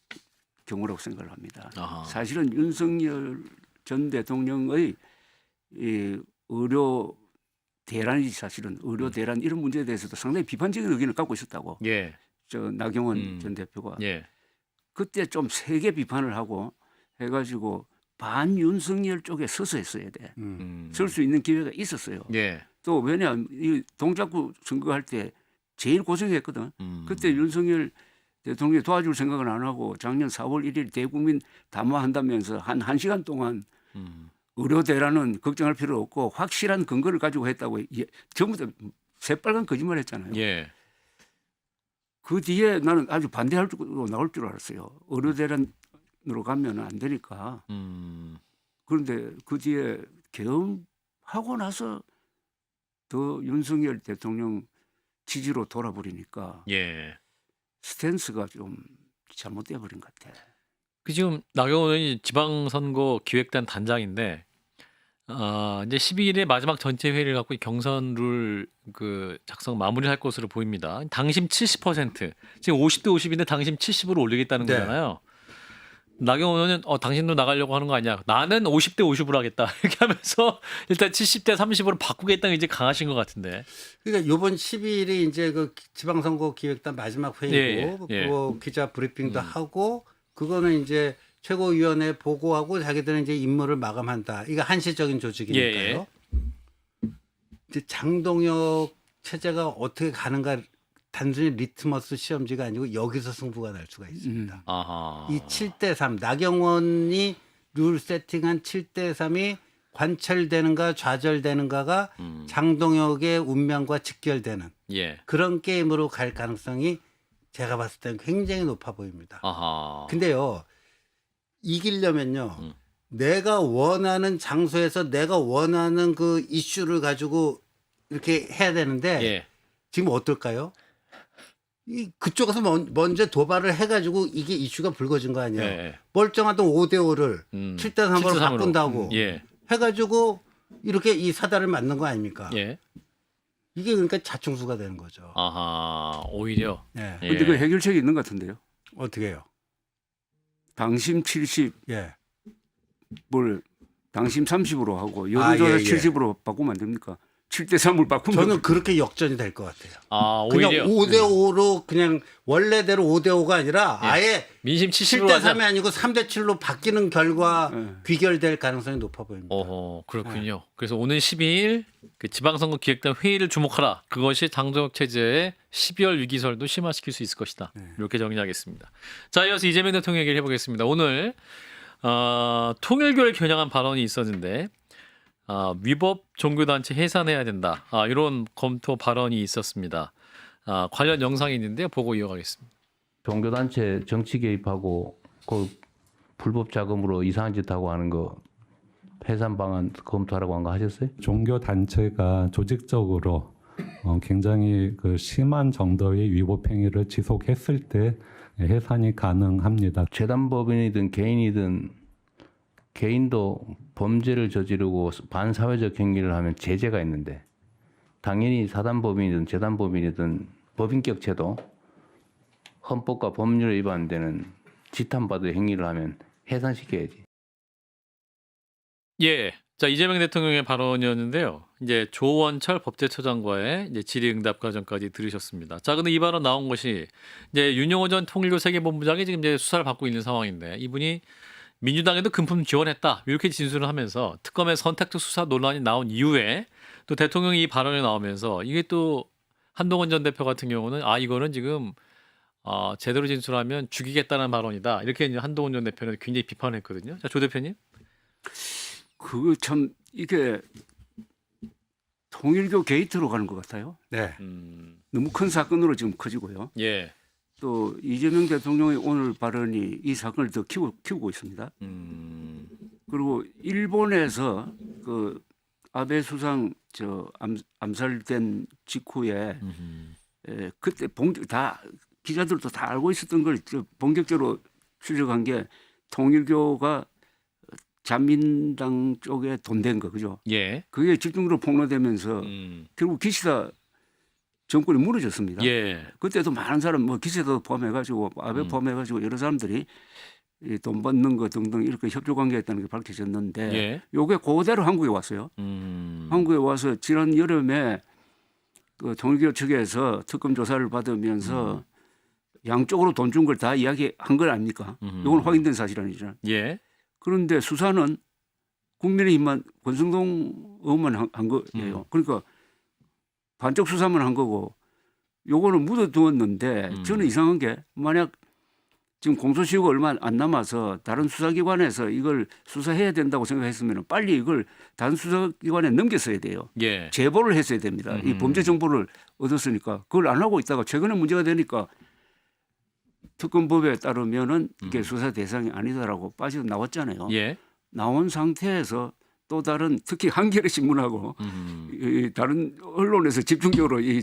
경우라고 생각을 합니다. 아하. 사실은 윤석열 전 대통령의 이 의료 대란이 사실은 의료 대란 이런 문제에 대해서도 상당히 비판적인 의견을 갖고 있었다고. 예. 저 나경원 전 대표가 예. 그때 좀 세게 비판을 하고 해가지고 반윤석열 쪽에 서서 했어야 돼. 설 수 있는 기회가 있었어요. 예. 또 왜냐하면 이 동작구 선거할 때 제일 고생했거든. 그때 윤석열 대통령이 도와줄 생각은 안 하고 작년 4월 1일 대국민 담화한다면서 한 1시간 동안 의료 대란은 걱정할 필요 없고 확실한 근거를 가지고 했다고 전부 다 새빨간 거짓말했잖아요. 예. 그 뒤에 나는 아주 반대할 줄 나올 줄 알았어요. 어느 대란으로 가면 안 되니까. 그런데 그 뒤에 계엄하고 나서 더 윤석열 대통령 지지로 돌아버리니까 예. 스탠스가 좀 잘못돼 버린 것 같아. 그 지금 나경원 의원이 지방선거 기획단 단장인데 이제 12일에 마지막 전체 회의를 갖고 이 경선 룰 그 작성 마무리할 것으로 보입니다. 당심 70%, 지금 50대 50인데 당심 70으로 올리겠다는 네. 거잖아요. 나경원 의원은 당신도 나가려고 하는 거 아니야? 나는 50대 50으로 하겠다. 이렇게 하면서 일단 70대 30으로 바꾸겠다는 이제 강하신 것 같은데. 그러니까 이번 12일이 이제 그 지방선거 기획단 마지막 회의고 예, 예. 그거 기자 브리핑도 하고 그거는 이제 최고위원회 보고하고 자기들은 이제 임무를 마감한다. 이거 한시적인 조직이니까요. 이제 장동혁 체제가 어떻게 가는가 단순히 리트머스 시험지가 아니고 여기서 승부가 날 수가 있습니다. 아하. 이 7대3 나경원이 룰 세팅한 7대3이 관철되는가 좌절되는가가 장동혁의 운명과 직결되는 예. 그런 게임으로 갈 가능성이 제가 봤을 때는 굉장히 높아 보입니다. 아하. 근데요, 이기려면요, 내가 원하는 장소에서 내가 원하는 그 이슈를 가지고 이렇게 해야 되는데 예. 지금 어떨까요? 그쪽에서 먼저 도발을 해가지고 이게 이슈가 불거진 거 아니에요. 예. 멀쩡하던 5대5를 7대3으로 7대3으로. 바꾼다고 예. 해가지고 이렇게 이 사달을 맞는 거 아닙니까? 예. 이게 그러니까 자충수가 되는 거죠. 아하. 오히려. 예. 예. 근데 그 해결책이 있는 것 같은데요. 어떻게 해요? 당심 70을 예. 당심 30으로 하고 아, 여론조사 예, 예. 70으로 바꾸면 안 됩니까? 7대3을 바꾸면 저는 그렇게 역전이 될 것 같아요. 아, 그냥 오히려 5대5로 그냥 원래대로 5대5가 아니라 아예 민심 70으로 하자. 7대3이 아니고 3대7로 바뀌는 결과 예. 귀결될 가능성이 높아 보입니다. 어허, 그렇군요. 그래서 오는 12일 그 지방선거 기획단 회의를 주목하라. 그것이 장동혁 체제의 12월 위기설도 심화시킬 수 있을 것이다. 이렇게 정리하겠습니다. 자, 이어서 이재명 대통령 얘기를 해보겠습니다. 오늘 통일교를 겨냥한 발언이 있었는데 위법 종교단체 해산해야 된다. 이런 검토 발언이 있었습니다. 관련 영상이 있는데요. 보고 이어가겠습니다. 종교단체 정치 개입하고 그 불법 자금으로 이상한 짓 하고 하는 거 해산 방안 검토하라고 한 거 하셨어요? 종교 단체가 조직적으로 굉장히 그 심한 정도의 위법 행위를 지속했을 때 해산이 가능합니다. 재단법인이든 개인이든 개인도 범죄를 저지르고 반사회적 행위를 하면 제재가 있는데 당연히 사단법인이든 재단법인이든 법인격체도 헌법과 법률에 위반되는 지탄받을 행위를 하면 해산시켜야지. 예. 자, 이재명 대통령의 발언이었는데요. 이제 조원철 법제처장과의 이제 질의응답 과정까지 들으셨습니다. 자, 근데 이 발언 나온 것이 이제 윤영호 전 통일교 세계본부장이 지금 이제 수사를 받고 있는 상황인데 이분이 민주당에도 금품 지원했다 이렇게 진술을 하면서 특검의 선택적 수사 논란이 나온 이후에 또 대통령이 이 발언이 나오면서 이게 또 한동훈 전 대표 같은 경우는 이거는 지금 제대로 진술하면 죽이겠다는 발언이다 이렇게 이제 한동훈 전 대표는 굉장히 비판했거든요. 자, 조 대표님. 그 참 이게 통일교 게이트로 가는 것 같아요. 네. 너무 큰 사건으로 지금 커지고요. 예. 또 이재명 대통령의 오늘 발언이 이 사건을 더 키우고 있습니다. 그리고 일본에서 그 아베 수상 암살된 직후에 그때 다 기자들도 다 알고 있었던 걸 본격적으로 추적한 게 통일교가 자민당 쪽에 돈 된 거 그죠? 예. 그게 집중적으로 폭로되면서 결국 기시다 정권이 무너졌습니다. 예. 그때도 많은 사람 기세도 포함해가지고 아베 포함해가지고 여러 사람들이 이 돈 받는 거 등등 이렇게 협조 관계했다는 게 밝혀졌는데 예. 요게 그대로 한국에 왔어요. 한국에 와서 지난 여름에 그 통일교 측에서 특검 조사를 받으면서 양쪽으로 돈 준 걸 다 이야기한 건 아닙니까? 이건 확인된 사실 아니잖아요. 예. 그런데 수사는 국민의힘만 권성동 의원만 한 거예요. 그러니까 반쪽 수사만 한 거고 요거는 묻어두었는데 저는 이상한 게 만약 지금 공소시효가 얼마 안 남아서 다른 수사기관에서 이걸 수사해야 된다고 생각했으면 빨리 이걸 다른 수사기관에 넘겼어야 돼요. 예. 제보를 했어야 됩니다. 이 범죄 정보를 얻었으니까 그걸 안 하고 있다가 최근에 문제가 되니까 특검법에 따르면은 이게 수사 대상이 아니다라고 빠져 나왔잖아요. 예. 나온 상태에서 또 다른 특히 한겨레 신문하고 이 다른 언론에서 집중적으로 이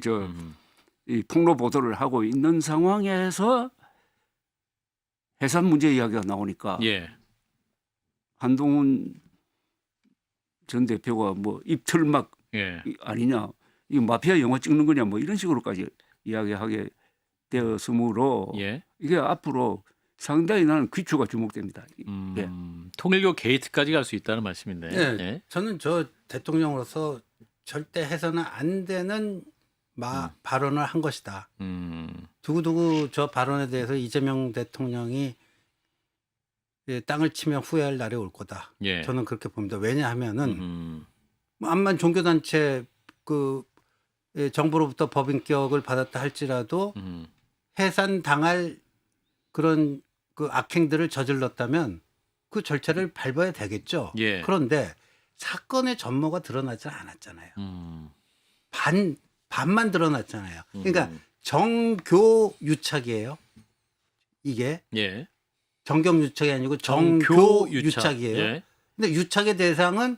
폭로 보도를 하고 있는 상황에서 해산 문제 이야기가 나오니까 예. 한동훈 전 대표가 뭐 입틀막 예. 아니냐, 이 마피아 영화 찍는 거냐 뭐 이런 식으로까지 이야기하게 되었으므로 예. 이게 앞으로 상당히 나는 귀추가 주목됩니다. 예. 통일교 게이트까지 갈 수 있다는 말씀인데. 예. 예. 저는 저 대통령으로서 절대 해서는 안 되는 발언을 한 것이다. 두고두고 저 발언에 대해서 이재명 대통령이 땅을 치면 후회할 날이 올 거다. 예. 저는 그렇게 봅니다. 왜냐하면은 뭐 암만 종교단체 그 정부로부터 법인격을 받았다 할지라도 해산 당할 그런 그 악행들을 저질렀다면 그 절차를 밟아야 되겠죠. 예. 그런데 사건의 전모가 드러나지 않았잖아요. 반만 드러났잖아요. 그러니까 정교 유착이에요. 이게 예. 정경 유착이 아니고 정교 정교 유착. 유착이에요. 예. 근데 유착의 대상은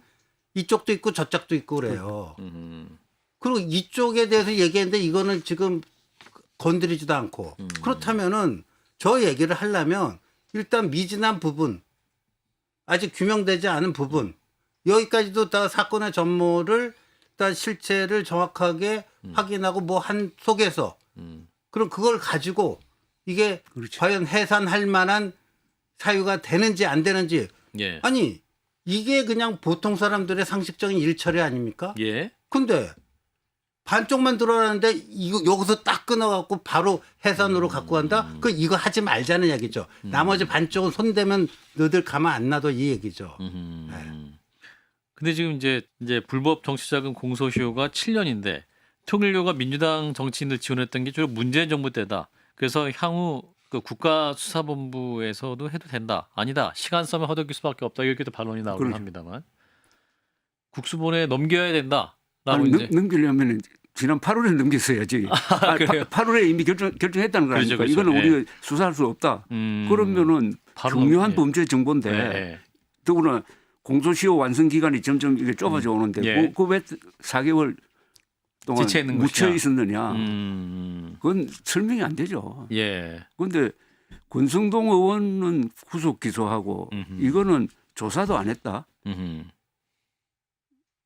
이쪽도 있고 저쪽도 있고 그래요. 그리고 이쪽에 대해서 얘기했는데 이거는 지금 건드리지도 않고 그렇다면은 저 얘기를 하려면 일단 미진한 부분, 아직 규명되지 않은 부분, 여기까지도 다 사건의 전모를 다 실체를 정확하게 확인하고 뭐 한 속에서 그럼 그걸 가지고 이게 그렇죠. 과연 해산할 만한 사유가 되는지 안 되는지 예. 아니 이게 그냥 보통 사람들의 상식적인 일처리 아닙니까? 예. 근데 반쪽만 드러나는데 이거 여기서 딱 끊어갖고 바로 해산으로 갖고 간다? 그 이거 하지 말자는 얘기죠. 나머지 반쪽은 손대면 너들 가만 안 놔둬 이 얘기죠. 근데 지금 이제 불법 정치자금 공소시효가 7년인데 통일교가 민주당 정치인들 지원했던 게 주로 문재인 정부 때다. 그래서 향후 그 국가수사본부에서도 해도 된다. 아니다. 시간 싸면 허덕일 수밖에 없다. 이렇게도 반론이 나오긴 그렇죠. 합니다만 국수본에 넘겨야 된다. 라고 아니, 이제 넘기려면 지난 8월에 넘겼어야지. 그래요? 8월에 이미 결정했다는 거 아닙니까? 그렇죠, 그렇죠. 이거는 예. 우리가 수사할 수 없다. 그러면은 바로 중요한 넘- 예. 범죄 정보인데 예. 더구나 공소시효 완성 기간이 점점 이게 좁아져 오는데 예. 그 왜 4개월 동안 지체 있는 묻혀 것이냐. 있었느냐? 그건 설명이 안 되죠. 예. 그런데 권성동 의원은 후속 기소하고 이거는 조사도 안 했다.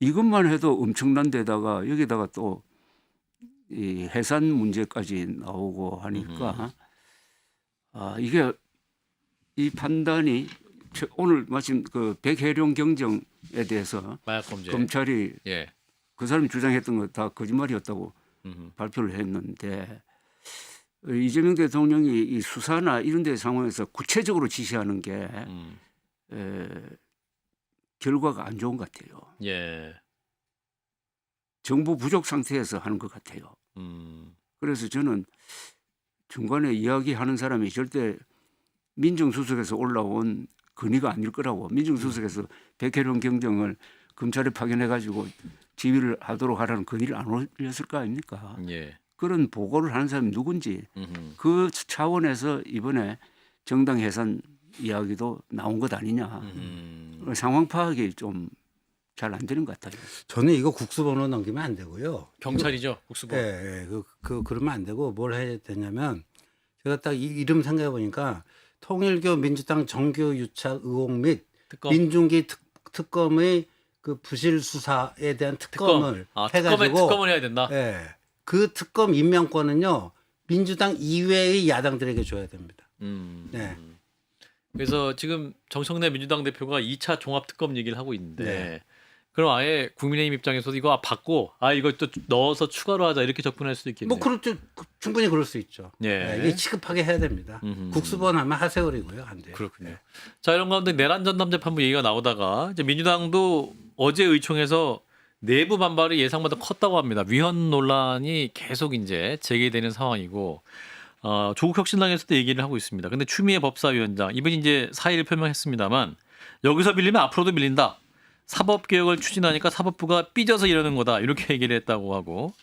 이것만 해도 엄청난 데다가 여기다가 또 이 해산 문제까지 나오고 하니까 이게 이 판단이 오늘 마침 그 백혜룡 경정에 대해서 마약 범죄. 검찰이 예. 그 사람이 주장했던 거 다 거짓말이었다고 발표를 했는데 이재명 대통령이 이 수사나 이런 데 상황에서 구체적으로 지시하는 게 결과가 안 좋은 것 같아요. 예. 정보 부족 상태에서 하는 것 같아요. 그래서 저는 중간에 이야기하는 사람이 절대 민정수석에서 올라온 건의가 아닐 거라고. 민정수석에서 백혜룡 경정을 검찰에 파견해가지고 지휘를 하도록 하라는 건의를 안 올렸을 거 아닙니까? 예. 그런 보고를 하는 사람이 누군지 그 차원에서 이번에 정당 해산 이야기도 나온 것 아니냐. 상황 파악이 좀 잘 안 되는 것 같아요. 저는 이거 국수번호 넘기면 안 되고요. 경찰이죠. 국수본. 예, 그러면 안 되고 뭘 해야 되냐면 제가 딱 이름 생각해 보니까 통일교 민주당 정교 유착 의혹 및 특검. 민중기 특검의 그 부실 수사에 대한 특검을 해가지고 특검을 해야 된다. 예, 그 특검 임명권은요 민주당 이외의 야당들에게 줘야 됩니다. 네. 그래서 지금 정청래 민주당 대표가 2차 종합특검 얘기를 하고 있는데 네. 그럼 아예 국민의힘 입장에서도 이거 받고 이거 또 넣어서 추가로 하자 이렇게 접근할 수도 있겠네요. 뭐 그렇죠. 충분히 그럴 수 있죠. 예. 네, 이게 시급하게 해야 됩니다. 국수번 하면 하세월이고요, 안 돼요. 그렇군요. 자, 이런 가운데 내란 전담 재판부 얘기가 나오다가 이제 민주당도 어제 의총에서 내부 반발이 예상보다 컸다고 합니다. 위헌 논란이 계속 이제 제기되는 상황이고 조국혁신당에서도 얘기를 하고 있습니다. 근데 추미애 법사위원장 이분이 이제 사의를 표명했습니다만 여기서 밀리면 앞으로도 밀린다. 사법개혁을 추진하니까 사법부가 삐져서 이러는 거다. 이렇게 얘기를 했다고 하고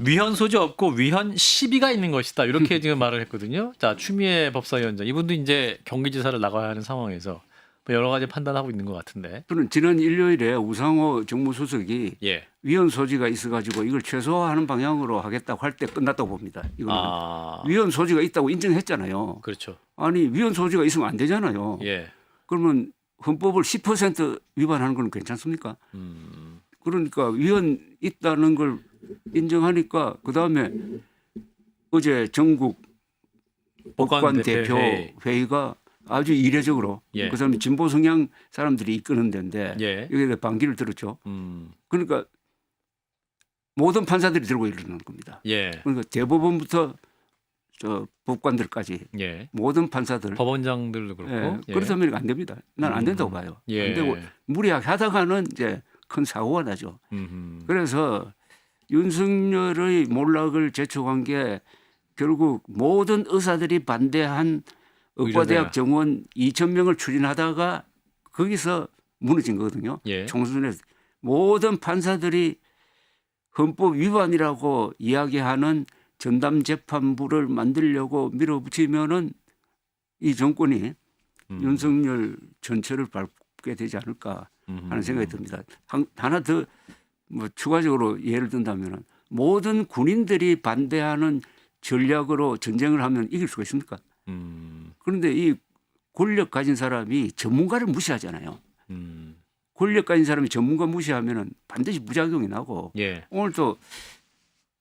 위헌 소지 없고 위헌 시비가 있는 것이다. 이렇게 지금 말을 했거든요. 자, 추미애 법사위원장 이분도 이제 경기지사를 나가야 하는 상황에서 여러 가지 판단하고 있는 것 같은데. 저는 지난 일요일에 우상호 정무수석이 예. 위헌 소지가 있어가지고 이걸 최소화하는 방향으로 하겠다고 할 때 끝났다고 봅니다. 이거는 위헌 소지가 있다고 인정했잖아요. 그렇죠. 아니 위헌 소지가 있으면 안 되잖아요. 예. 그러면 헌법을 10% 위반하는 건 괜찮습니까? 그러니까 위헌 있다는 걸 인정하니까 그 다음에 어제 전국 법관 대표 회의가 아주 이례적으로 예. 그 사람이 진보 성향 사람들이 이끄는 데인데 예. 여기에 반기를 들었죠. 그러니까 모든 판사들이 들고 이러는 겁니다. 예. 그러니까 대법원부터 저 법관들까지 예. 모든 판사들 법원장들도 그렇고. 예, 그렇다면 안 됩니다. 난 안 된다고 봐요. 예. 안 되고 무리하게 하다가는 이제 큰 사고가 나죠. 그래서 윤석열의 몰락을 재촉한 게 결국 모든 의사들이 반대한 의과대학 정원 2,000명을 추진하다가 거기서 무너진 거거든요. 예. 총선에서 모든 판사들이 헌법 위반이라고 이야기하는 전담 재판부를 만들려고 밀어붙이면은 이 정권이 윤석열 전체를 밟게 되지 않을까 하는 생각이 듭니다. 하나 더 뭐 추가적으로 예를 든다면은 모든 군인들이 반대하는 전략으로 전쟁을 하면 이길 수가 있습니까? 그런데 이 권력 가진 사람이 전문가를 무시하잖아요. 권력 가진 사람이 전문가 무시하면은 반드시 부작용이 나고 예. 오늘도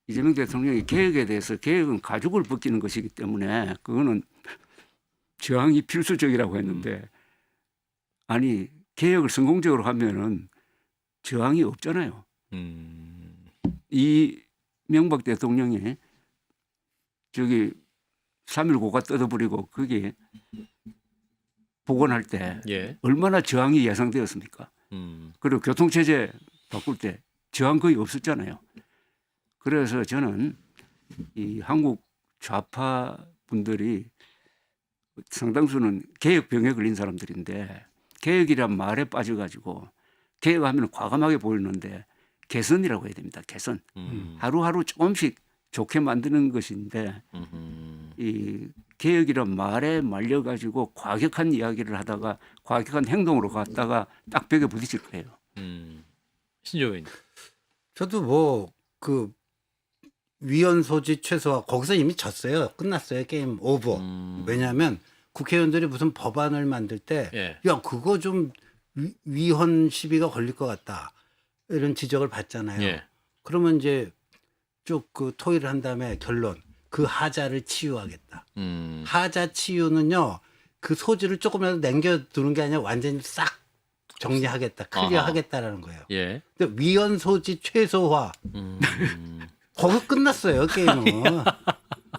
이재명 대통령이 개혁에 대해서 개혁은 가죽을 벗기는 것이기 때문에 그거는 저항이 필수적이라고 했는데 아니 개혁을 성공적으로 하면은 저항이 없잖아요. 이명박 대통령이 저기 3.19가 뜯어버리고 그게 복원할 때 예. 얼마나 저항이 예상되었습니까? 그리고 교통체제 바꿀 때 저항 거의 없었잖아요. 그래서 저는 이 한국 좌파 분들이 상당수는 개혁병에 걸린 사람들인데 개혁이란 말에 빠져가지고 개혁하면 과감하게 보이는데 개선이라고 해야 됩니다. 개선. 하루하루 조금씩 좋게 만드는 것인데 이 개혁이란 말에 말려가지고 과격한 이야기를 하다가 과격한 행동으로 갔다가 딱 벽에 부딪힐 거예요. 신조 의원님. 저도 뭐 그 위헌 소지 최소화 거기서 이미 졌어요. 끝났어요. 게임 오버. 왜냐하면 국회의원들이 무슨 법안을 만들 때 예. 야 그거 좀 위헌 시비가 걸릴 것 같다 이런 지적을 받잖아요. 예. 그러면 이제 쭉 그 토의를 한 다음에 결론 그 하자를 치유하겠다. 하자 치유는요 그 소지를 조금이라도 남겨두는 게 아니라 완전히 싹 정리하겠다, 클리어하겠다라는 거예요. 예. 근데 위헌 소지 최소화 거기 끝났어요 게임은.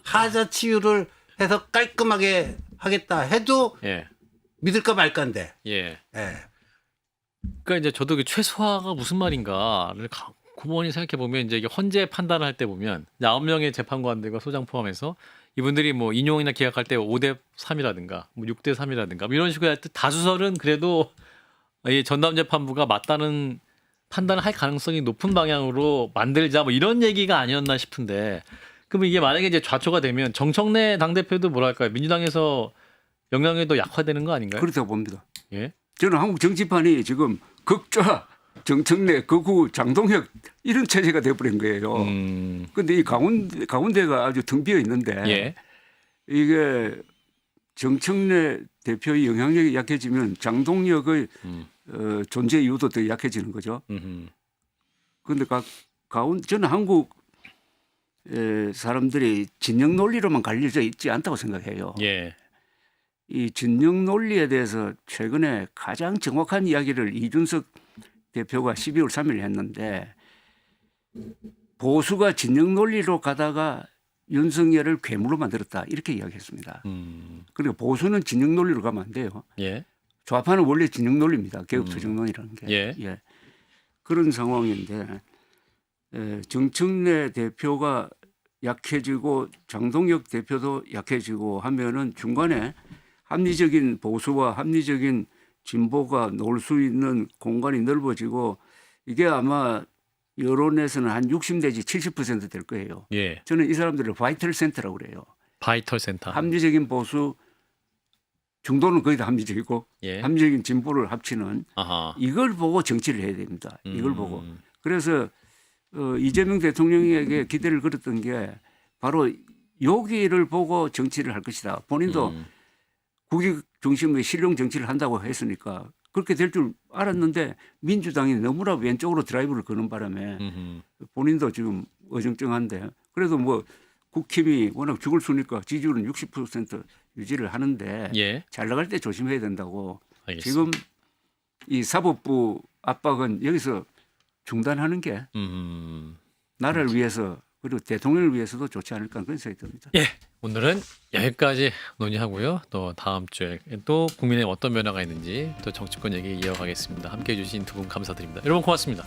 하자 치유를 해서 깔끔하게 하겠다 해도 예. 믿을까 말까인데. 예. 예. 그러니까 이제 저도 그 최소화가 무슨 말인가를 고만히 생각해 보면 이제 이게 헌재 판단을 할 때 보면 9명의 재판관들과 소장 포함해서 이분들이 뭐 인용이나 기각할 때 5대 3이라든가 뭐 6대 3이라든가 뭐 이런 식으로 할 때 다수설은 그래도 이 전담 재판부가 맞다는 판단을 할 가능성이 높은 방향으로 만들자 뭐 이런 얘기가 아니었나 싶은데 그러면 이게 만약에 이제 좌초가 되면 정청래 당대표도 뭐랄까요 민주당에서 영향이 더 약화되는 거 아닌가요? 그렇다고 봅니다. 예. 저는 한국 정치판이 지금 극좌 정청래 극우 장동혁 이런 체제가 돼버린 거예요. 그런데 이 가운데가 아주 텅 비어 있는데 예. 이게 정청래 대표의 영향력이 약해지면 장동혁의 존재 이유도 더 약해지는 거죠. 그런데 저는 한국 사람들이 진영 논리로만 갈려져 있지 않다고 생각해요. 예. 이 진영 논리에 대해서 최근에 가장 정확한 이야기를 이준석 대표가 12월 3일 했는데 보수가 진영 논리로 가다가 윤석열을 괴물로 만들었다 이렇게 이야기했습니다. 그러니까 보수는 진영 논리로 가면 안 돼요. 예. 좌파는 원래 진영 논리입니다. 개혁 투쟁론이라는 게. 예. 그런 상황인데 정청래 대표가 약해지고 장동혁 대표도 약해지고 하면은 중간에 합리적인 보수와 합리적인 진보가 놀 수 있는 공간이 넓어지고 이게 아마 여론에서는 한 60 내지 70% 될 거예요. 예. 저는 이 사람들을 바이털 센터라고 그래요. 바이털 센터. 합리적인 보수, 중도는 거의 다 합리적이고 예. 합리적인 진보를 합치는 아하. 이걸 보고 정치를 해야 됩니다. 이걸 음. 보고. 그래서 이재명 대통령에게 기대를 걸었던 게 바로 여기를 보고 정치를 할 것이다. 본인도 국익 중심의 실용 정치를 한다고 했으니까 그렇게 될 줄 알았는데 민주당이 너무나 왼쪽으로 드라이브를 거는 바람에 음흠. 본인도 지금 어정쩡한데 그래도 뭐 국힘이 워낙 죽을 수니까 지지율은 60% 유지를 하는데 예. 잘 나갈 때 조심해야 된다고. 알겠습니다. 지금 이 사법부 압박은 여기서 중단하는 게 나라를 위해서 그리고 대통령을 위해서도 좋지 않을까 그런 생각이 듭니다. 예. 오늘은 여기까지 논의하고요. 또 다음 주에 또 국민의 어떤 변화가 있는지 또 정치권 얘기 이어가겠습니다. 함께해 주신 두 분 감사드립니다. 여러분 고맙습니다.